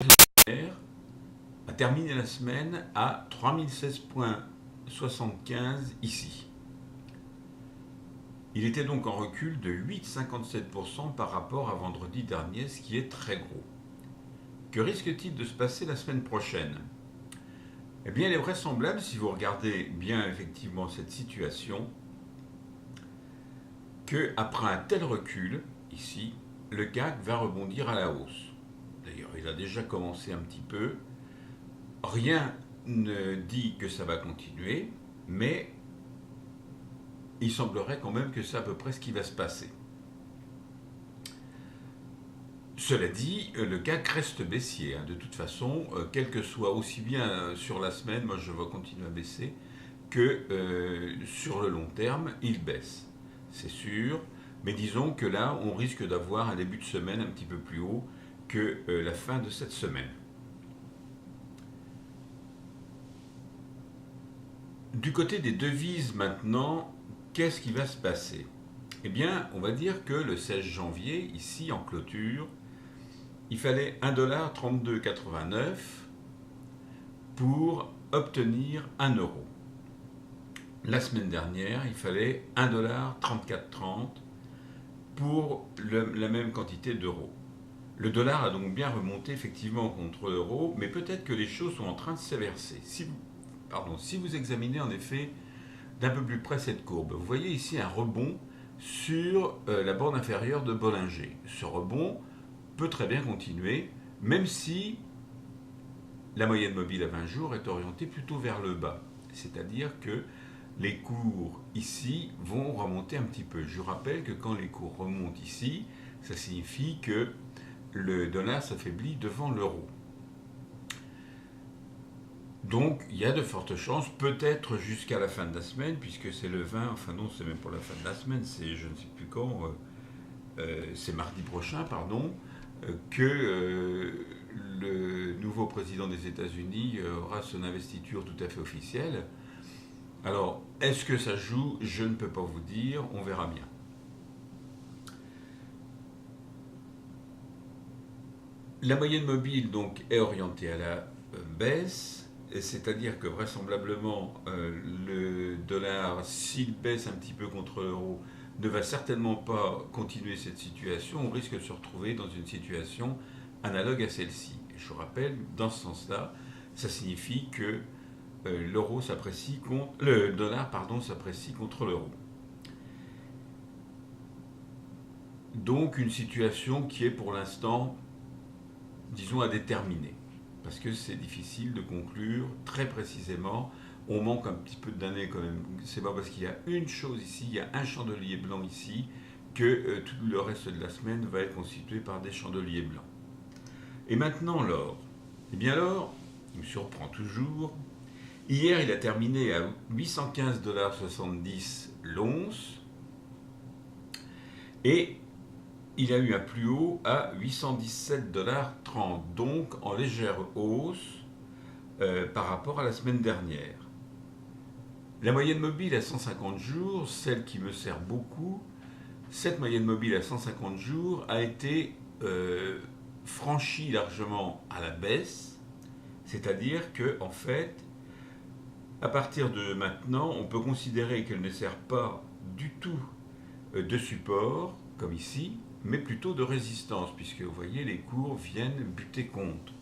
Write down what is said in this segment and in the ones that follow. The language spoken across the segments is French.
a terminé la semaine à 3016,75 ici. Il était donc en recul de 8,57% par rapport à vendredi dernier, ce qui est très gros. Que risque-t-il de se passer la semaine prochaine ? Eh bien, il est vraisemblable, si vous regardez bien effectivement cette situation, qu'après un tel recul, ici, le CAC va rebondir à la hausse. D'ailleurs, il a déjà commencé un petit peu. Rien ne dit que ça va continuer, mais il semblerait quand même que c'est à peu près ce qui va se passer. Cela dit, le CAC reste baissier. De toute façon, quel que soit aussi bien sur la semaine, moi je vais continuer à baisser, que sur le long terme, il baisse. C'est sûr. Mais disons que là, on risque d'avoir un début de semaine un petit peu plus haut que la fin de cette semaine. Du côté des devises maintenant, qu'est-ce qui va se passer ? Eh bien, on va dire que le 16 janvier, ici en clôture, il fallait 1,3289$ pour obtenir 1 euro. La semaine dernière, il fallait 1,3430$ pour la même quantité d'euros. Le dollar a donc bien remonté effectivement contre l'euro, mais peut-être que les choses sont en train de s'inverser. Si vous examinez en effet d'un peu plus près cette courbe, vous voyez ici un rebond sur la bande inférieure de Bollinger. Ce rebond peut très bien continuer, même si la moyenne mobile à 20 jours est orientée plutôt vers le bas. C'est-à-dire que les cours ici vont remonter un petit peu. Je vous rappelle que quand les cours remontent ici, ça signifie que le dollar s'affaiblit devant l'euro. Donc il y a de fortes chances, peut-être jusqu'à la fin de la semaine, puisque c'est le 20, enfin non, c'est même pas la fin de la semaine, c'est je ne sais plus quand, c'est mardi prochain, pardon, que le nouveau président des États-Unis aura son investiture tout à fait officielle. Alors, est-ce que ça joue ? Je ne peux pas vous dire, on verra bien. La moyenne mobile donc est orientée à la baisse, c'est-à-dire que vraisemblablement le dollar, s'il baisse un petit peu contre l'euro, ne va certainement pas continuer cette situation. On risque de se retrouver dans une situation analogue à celle-ci. Je vous rappelle, dans ce sens-là, ça signifie que le dollar s'apprécie contre l'euro. Donc une situation qui est pour l'instant, disons, à déterminer, parce que c'est difficile de conclure très précisément. On manque un petit peu d'années quand même. C'est pas parce qu'il y a une chose ici, il y a un chandelier blanc ici, que tout le reste de la semaine va être constitué par des chandeliers blancs. Et maintenant l'or. Eh bien l'or, il me surprend toujours. Hier, il a terminé à 815,70$ l'once et il a eu un plus haut à 817,30$, donc en légère hausse par rapport à la semaine dernière. La moyenne mobile à 150 jours, celle qui me sert beaucoup, cette moyenne mobile à 150 jours a été franchie largement à la baisse, c'est-à-dire que en fait, à partir de maintenant, on peut considérer qu'elle ne sert pas du tout de support, comme ici, mais plutôt de résistance, puisque vous voyez, les cours viennent buter contre.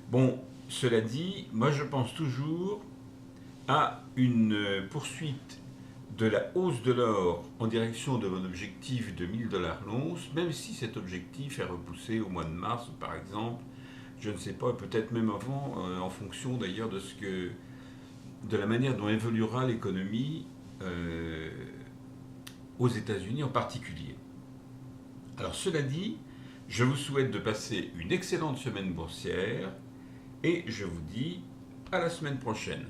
Bon, cela dit, moi je pense toujours à une poursuite de la hausse de l'or en direction de mon objectif de 1000$ l'once, même si cet objectif est repoussé au mois de mars, par exemple, je ne sais pas, peut-être même avant, en fonction d'ailleurs de la manière dont évoluera l'économie aux États-Unis en particulier. Alors cela dit, je vous souhaite de passer une excellente semaine boursière et je vous dis à la semaine prochaine.